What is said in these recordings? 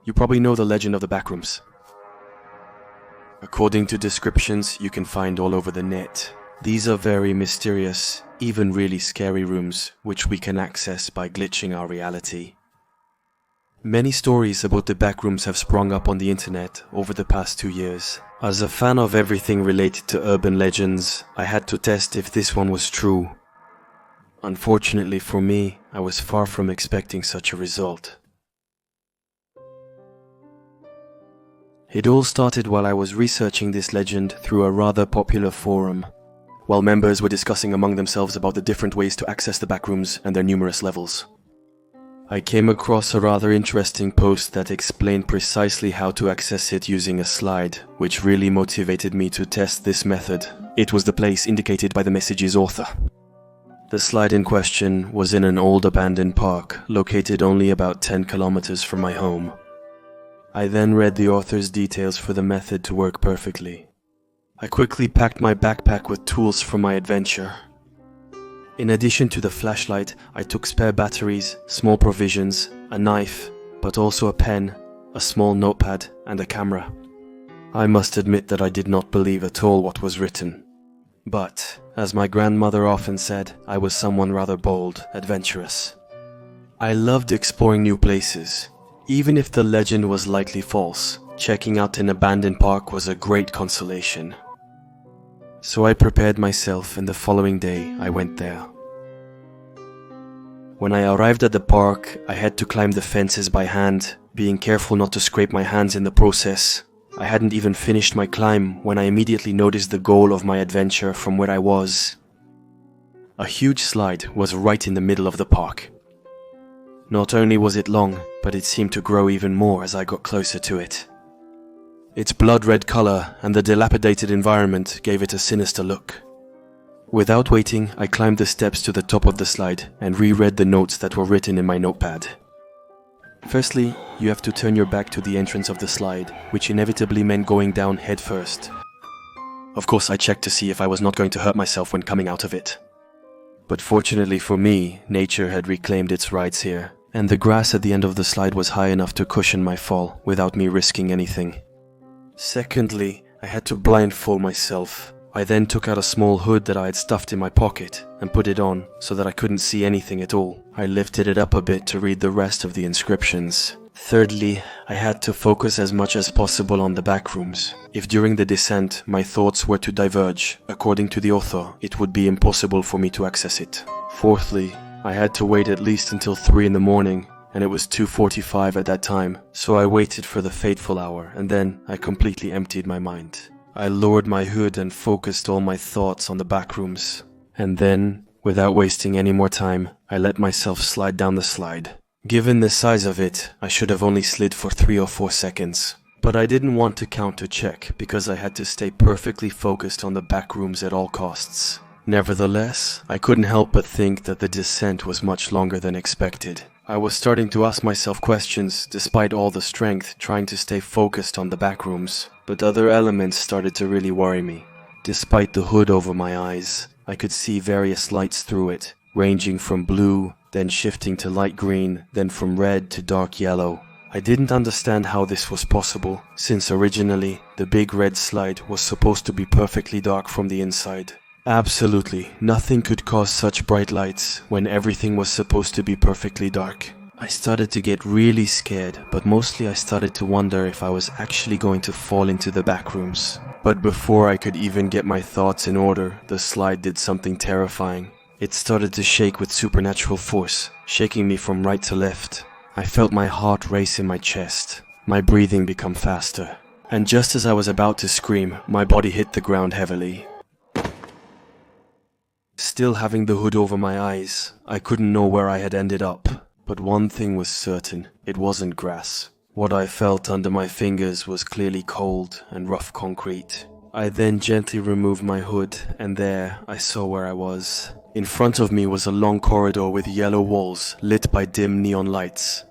You probably know the legend of the Backrooms. According to descriptions you can find all over the net, these are very mysterious, even really scary rooms which we can access by glitching our reality. Many stories about the Backrooms have sprung up on the internet over the past 2 years. As a fan of everything related to urban legends, I had to test if this one was true. Unfortunately for me, I was far from expecting such a result. It all started while I was researching this legend through a rather popular forum, while members were discussing among themselves about the different ways to access the Backrooms and their numerous levels. I came across a rather interesting post that explained precisely how to access it using a slide, which really motivated me to test this method. It was the place indicated by the message's author. The slide in question was in an old abandoned park, located only about 10 kilometers from my home. I then read the author's details for the method to work perfectly. I quickly packed my backpack with tools for my adventure. In addition to the flashlight, I took spare batteries, small provisions, a knife, but also a pen, a small notepad, and a camera. I must admit that I did not believe at all what was written. But, as my grandmother often said, I was someone rather bold, adventurous. I loved exploring new places. Even if the legend was likely false, checking out an abandoned park was a great consolation. So I prepared myself, and the following day I went there. When I arrived at the park, I had to climb the fences by hand, being careful not to scrape my hands in the process. I hadn't even finished my climb when I immediately noticed the goal of my adventure from where I was. A huge slide was right in the middle of the park. Not only was it long, but it seemed to grow even more as I got closer to it. Its blood-red color and the dilapidated environment gave it a sinister look. Without waiting, I climbed the steps to the top of the slide and reread the notes that were written in my notepad. Firstly, you have to turn your back to the entrance of the slide, which inevitably meant going down head first. Of course, I checked to see if I was not going to hurt myself when coming out of it. But fortunately for me, nature had reclaimed its rights here, and the grass at the end of the slide was high enough to cushion my fall without me risking anything. Secondly, I had to blindfold myself. I then took out a small hood that I had stuffed in my pocket and put it on so that I couldn't see anything at all. I lifted it up a bit to read the rest of the inscriptions. Thirdly, I had to focus as much as possible on the Backrooms. If during the descent my thoughts were to diverge, according to the author, it would be impossible for me to access it. Fourthly, I had to wait at least until 3 in the morning, and it was 2:45 at that time, so I waited for the fateful hour, and then I completely emptied my mind. I lowered my hood and focused all my thoughts on the Backrooms. And then, without wasting any more time, I let myself slide down the slide. Given the size of it, I should have only slid for 3 or 4 seconds. But I didn't want to count to check because I had to stay perfectly focused on the Backrooms at all costs. Nevertheless, I couldn't help but think that the descent was much longer than expected. I was starting to ask myself questions despite all the strength trying to stay focused on the Backrooms. But other elements started to really worry me. Despite the hood over my eyes, I could see various lights through it, ranging from blue, then shifting to light green, then from red to dark yellow. I didn't understand how this was possible, since originally the big red slide was supposed to be perfectly dark from the inside. Absolutely nothing could cause such bright lights when everything was supposed to be perfectly dark. I started to get really scared, but mostly I started to wonder if I was actually going to fall into the Backrooms. But before I could even get my thoughts in order, the slide did something terrifying. It started to shake with supernatural force, shaking me from right to left. I felt my heart race in my chest, my breathing become faster. And just as I was about to scream, my body hit the ground heavily. Still having the hood over my eyes, I couldn't know where I had ended up. But one thing was certain, it wasn't grass. What I felt under my fingers was clearly cold and rough concrete. I then gently removed my hood, and there I saw where I was. In front of me was a long corridor with yellow walls lit by dim neon lights.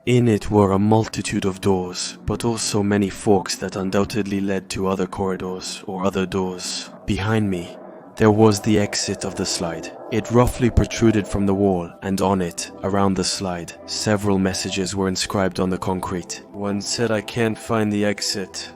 In it were a multitude of doors, but also many forks that undoubtedly led to other corridors or other doors. Behind me, there was the exit of the slide. It roughly protruded from the wall, and on it, around the slide, several messages were inscribed on the concrete. One said, "I can't find the exit."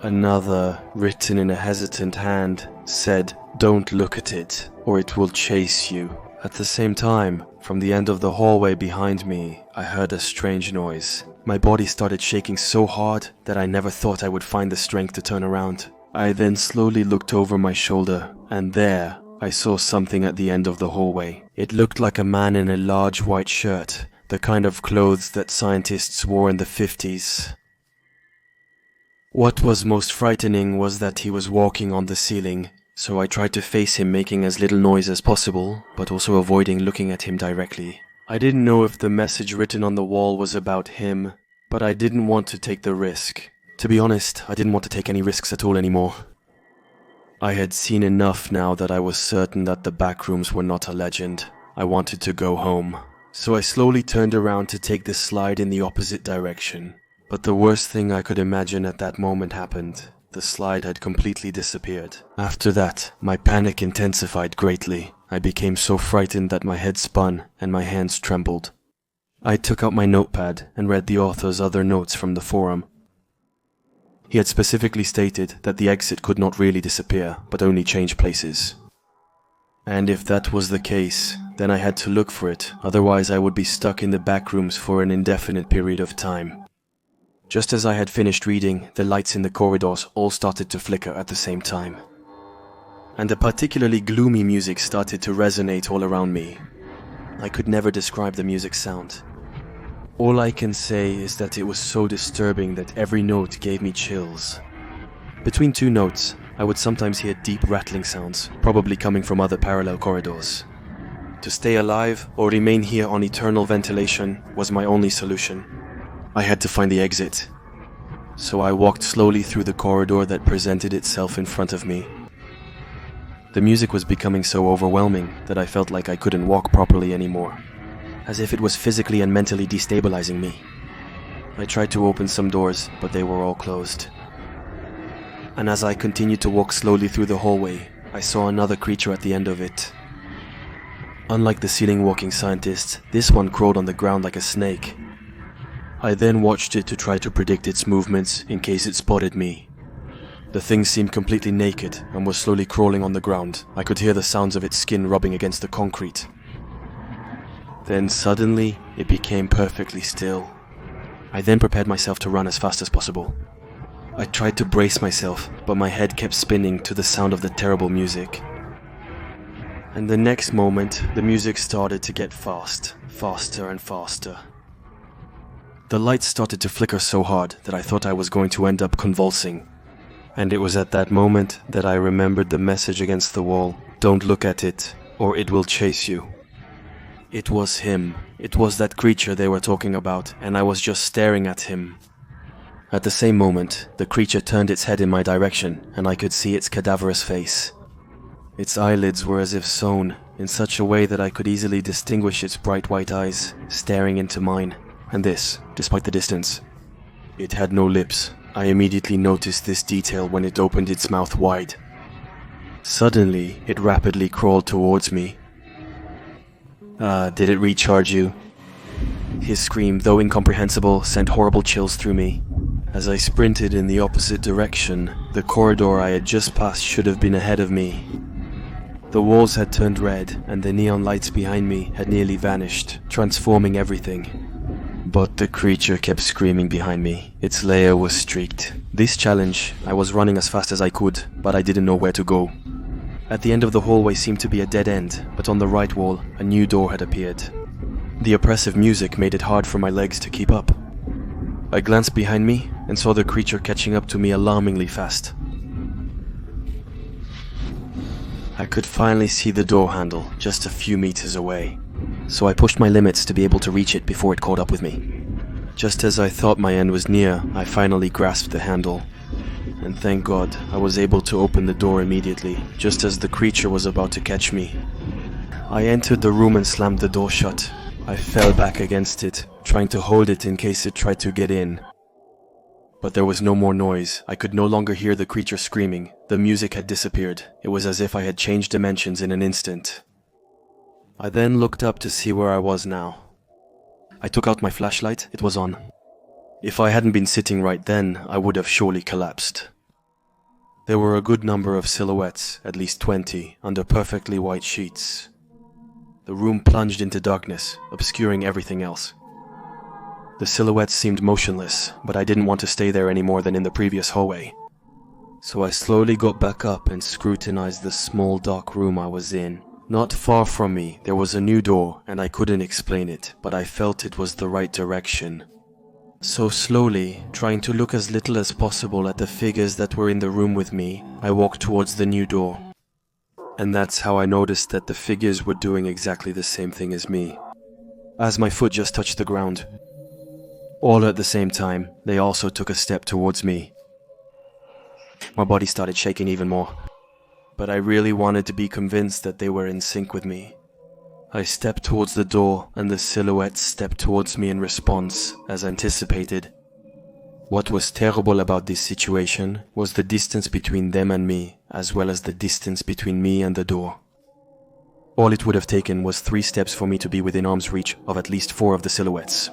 Another, written in a hesitant hand, said, "Don't look at it, or it will chase you." At the same time, from the end of the hallway behind me, I heard a strange noise. My body started shaking so hard that I never thought I would find the strength to turn around. I then slowly looked over my shoulder, and there, I saw something at the end of the hallway. It looked like a man in a large white shirt, the kind of clothes that scientists wore in the 50s. What was most frightening was that he was walking on the ceiling, so I tried to face him, making as little noise as possible, but also avoiding looking at him directly. I didn't know if the message written on the wall was about him, but I didn't want to take the risk. To be honest, I didn't want to take any risks at all anymore. I had seen enough now that I was certain that the Backrooms were not a legend. I wanted to go home. So I slowly turned around to take the slide in the opposite direction. But the worst thing I could imagine at that moment happened. The slide had completely disappeared. After that, my panic intensified greatly. I became so frightened that my head spun and my hands trembled. I took out my notepad and read the author's other notes from the forum. He had specifically stated that the exit could not really disappear, but only change places. And if that was the case, then I had to look for it, otherwise I would be stuck in the Backrooms for an indefinite period of time. Just as I had finished reading, the lights in the corridors all started to flicker at the same time. And a particularly gloomy music started to resonate all around me. I could never describe the music's sound. All I can say is that it was so disturbing that every note gave me chills. Between two notes, I would sometimes hear deep rattling sounds, probably coming from other parallel corridors. To stay alive or remain here on eternal ventilation was my only solution. I had to find the exit. So I walked slowly through the corridor that presented itself in front of me. The music was becoming so overwhelming that I felt like I couldn't walk properly anymore, as if it was physically and mentally destabilizing me. I tried to open some doors, but they were all closed. And as I continued to walk slowly through the hallway, I saw another creature at the end of it. Unlike the ceiling-walking scientist, this one crawled on the ground like a snake. I then watched it to try to predict its movements in case it spotted me. The thing seemed completely naked and was slowly crawling on the ground. I could hear the sounds of its skin rubbing against the concrete. Then suddenly, it became perfectly still. I then prepared myself to run as fast as possible. I tried to brace myself, but my head kept spinning to the sound of the terrible music. And the next moment, the music started to get faster and faster. The lights started to flicker so hard that I thought I was going to end up convulsing. And it was at that moment that I remembered the message against the wall. Don't look at it, or it will chase you. It was him. It was that creature they were talking about, and I was just staring at him. At the same moment, the creature turned its head in my direction, and I could see its cadaverous face. Its eyelids were as if sewn, in such a way that I could easily distinguish its bright white eyes, staring into mine. And this, despite the distance. It had no lips. I immediately noticed this detail when it opened its mouth wide. Suddenly, it rapidly crawled towards me. Did it recharge you? His scream, though incomprehensible, sent horrible chills through me. As I sprinted in the opposite direction, the corridor I had just passed should have been ahead of me. The walls had turned red, and the neon lights behind me had nearly vanished, transforming everything. But the creature kept screaming behind me. Its lair was streaked. This challenge, I was running as fast as I could, but I didn't know where to go. At the end of the hallway seemed to be a dead end, but on the right wall, a new door had appeared. The oppressive music made it hard for my legs to keep up. I glanced behind me and saw the creature catching up to me alarmingly fast. I could finally see the door handle just a few meters away, so I pushed my limits to be able to reach it before it caught up with me. Just as I thought my end was near, I finally grasped the handle. And thank God, I was able to open the door immediately, just as the creature was about to catch me. I entered the room and slammed the door shut. I fell back against it, trying to hold it in case it tried to get in. But there was no more noise. I could no longer hear the creature screaming. The music had disappeared. It was as if I had changed dimensions in an instant. I then looked up to see where I was now. I took out my flashlight, it was on. If I hadn't been sitting right then, I would have surely collapsed. There were a good number of silhouettes, at least 20, under perfectly white sheets. The room plunged into darkness, obscuring everything else. The silhouettes seemed motionless, but I didn't want to stay there any more than in the previous hallway. So I slowly got back up and scrutinized the small dark room I was in. Not far from me, there was a new door, and I couldn't explain it, but I felt it was the right direction. So slowly, trying to look as little as possible at the figures that were in the room with me, I walked towards the new door. And that's how I noticed that the figures were doing exactly the same thing as me. As my foot just touched the ground. All at the same time, they also took a step towards me. My body started shaking even more. But I really wanted to be convinced that they were in sync with me. I stepped towards the door, and the silhouettes stepped towards me in response, as anticipated. What was terrible about this situation was the distance between them and me, as well as the distance between me and the door. All it would have taken was 3 steps for me to be within arm's reach of at least 4 of the silhouettes.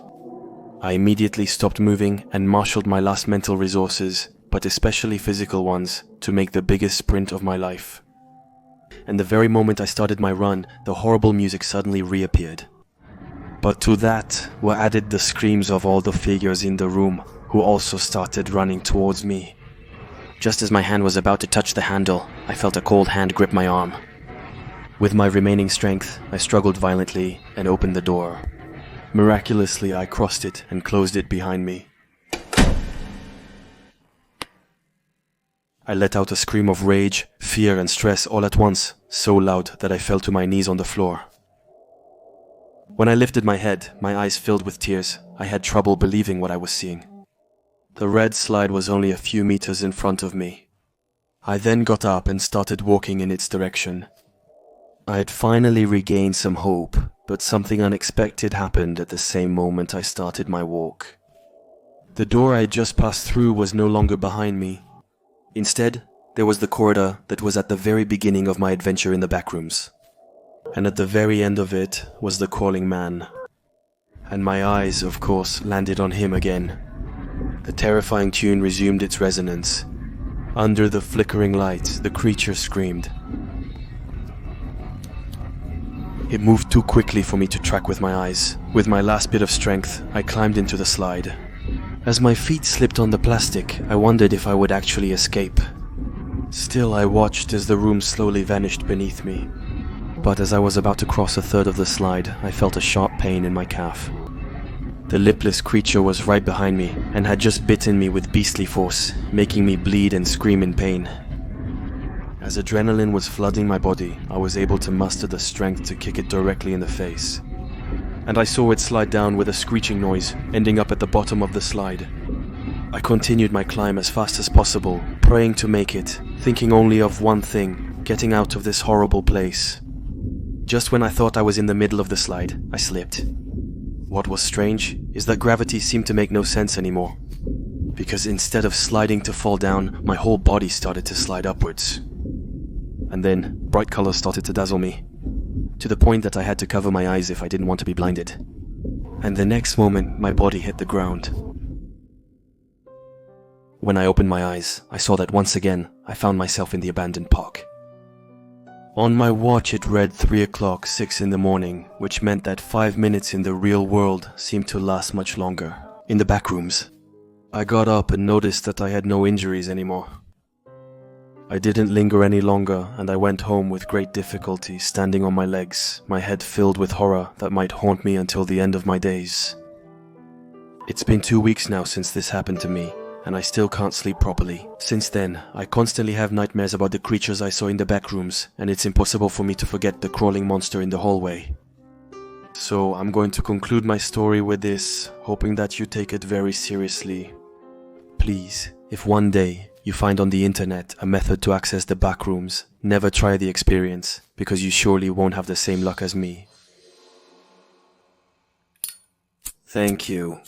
I immediately stopped moving and marshaled my last mental resources, but especially physical ones, to make the biggest sprint of my life. And the very moment I started my run, the horrible music suddenly reappeared. But to that were added the screams of all the figures in the room, who also started running towards me. Just as my hand was about to touch the handle, I felt a cold hand grip my arm. With my remaining strength, I struggled violently and opened the door. Miraculously, I crossed it and closed it behind me. I let out a scream of rage, fear and stress all at once, so loud that I fell to my knees on the floor. When I lifted my head, my eyes filled with tears. I had trouble believing what I was seeing. The red slide was only a few meters in front of me. I then got up and started walking in its direction. I had finally regained some hope, but something unexpected happened at the same moment I started my walk. The door I had just passed through was no longer behind me. Instead, there was the corridor that was at the very beginning of my adventure in the Backrooms. And at the very end of it was the crawling man. And my eyes, of course, landed on him again. The terrifying tune resumed its resonance. Under the flickering light, the creature screamed. It moved too quickly for me to track with my eyes. With my last bit of strength, I climbed into the slide. As my feet slipped on the plastic, I wondered if I would actually escape. Still, I watched as the room slowly vanished beneath me. But as I was about to cross a third of the slide, I felt a sharp pain in my calf. The lipless creature was right behind me and had just bitten me with beastly force, making me bleed and scream in pain. As adrenaline was flooding my body, I was able to muster the strength to kick it directly in the face. And I saw it slide down with a screeching noise, ending up at the bottom of the slide. I continued my climb as fast as possible, praying to make it, thinking only of one thing, getting out of this horrible place. Just when I thought I was in the middle of the slide, I slipped. What was strange is that gravity seemed to make no sense anymore, because instead of sliding to fall down, my whole body started to slide upwards. And then, bright colors started to dazzle me, to the point that I had to cover my eyes if I didn't want to be blinded. And the next moment, my body hit the ground. When I opened my eyes, I saw that once again, I found myself in the abandoned park. On my watch it read 3 o'clock, 6 in the morning, which meant that 5 minutes in the real world seemed to last much longer. In the Backrooms, I got up and noticed that I had no injuries anymore. I didn't linger any longer, and I went home with great difficulty, standing on my legs, my head filled with horror that might haunt me until the end of my days. It's been 2 weeks now since this happened to me, and I still can't sleep properly. Since then, I constantly have nightmares about the creatures I saw in the Backrooms, and it's impossible for me to forget the crawling monster in the hallway. So I'm going to conclude my story with this, hoping that you take it very seriously. Please, if one day you find on the internet a method to access the Backrooms, never try the experience, because you surely won't have the same luck as me. Thank you.